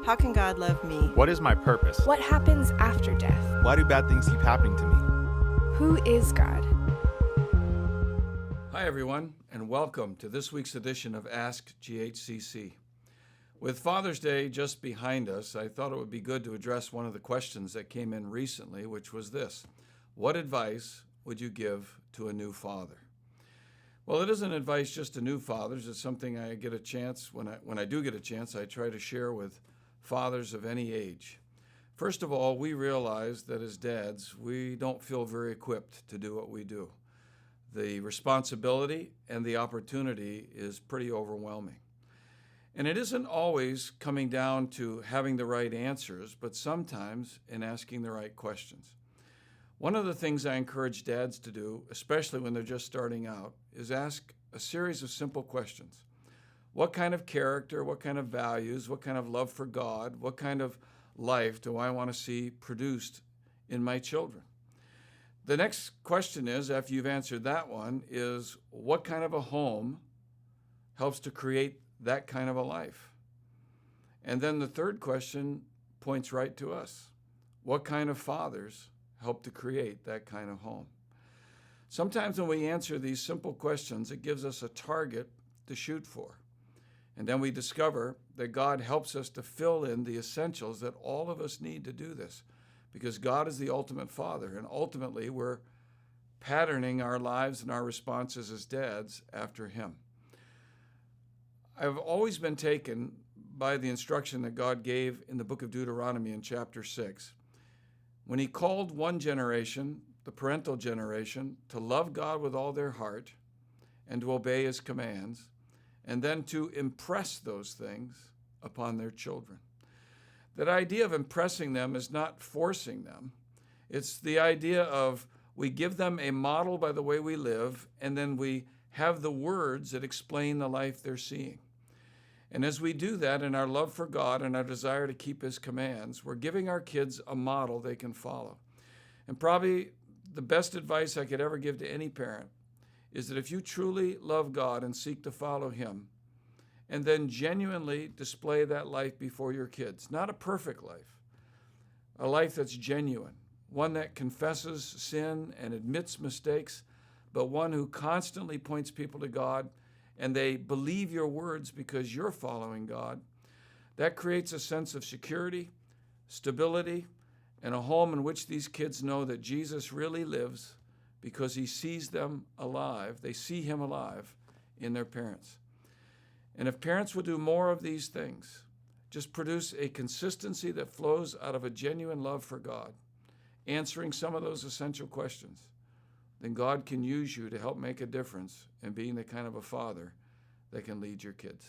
How can God love me? What is my purpose? What happens after death? Why do bad things keep happening to me? Who is God? Hi, everyone, and welcome to this week's edition of Ask GHCC. With Father's Day just behind us, I thought it would be good to address one of the questions that came in recently, which was this: what advice would you give to a new father? Well, it isn't advice just to new fathers. It's something I get a chance, when I do get a chance, I try to share with fathers of any age. First of all, we realize that as dads, we don't feel very equipped to do what we do. The responsibility and the opportunity is pretty overwhelming. And it isn't always coming down to having the right answers, but sometimes in asking the right questions. One of the things I encourage dads to do, especially when they're just starting out, is ask a series of simple questions. What kind of character, what kind of values, what kind of love for God, what kind of life do I want to see produced in my children? The next question is, after you've answered that one, is what kind of a home helps to create that kind of a life? And then the third question points right to us. What kind of fathers help to create that kind of home? Sometimes when we answer these simple questions, it gives us a target to shoot for. And then we discover that God helps us to fill in the essentials that all of us need to do this, because God is the ultimate father, and ultimately we're patterning our lives and our responses as dads after him. I've always been taken by the instruction that God gave in the book of Deuteronomy in chapter 6. When he called one generation, the parental generation, to love God with all their heart and to obey his commands, and then to impress those things upon their children. That idea of impressing them is not forcing them. It's the idea of we give them a model by the way we live, and then we have the words that explain the life they're seeing. And as we do that in our love for God and our desire to keep his commands, we're giving our kids a model they can follow. And probably the best advice I could ever give to any parent is that if you truly love God and seek to follow him, and then genuinely display that life before your kids, not a perfect life, a life that's genuine, one that confesses sin and admits mistakes, but one who constantly points people to God, and they believe your words because you're following God, that creates a sense of security, stability, and a home in which these kids know that Jesus really lives because he sees them alive. They see him alive in their parents. And if parents would do more of these things, just produce a consistency that flows out of a genuine love for God, answering some of those essential questions, then God can use you to help make a difference in being the kind of a father that can lead your kids.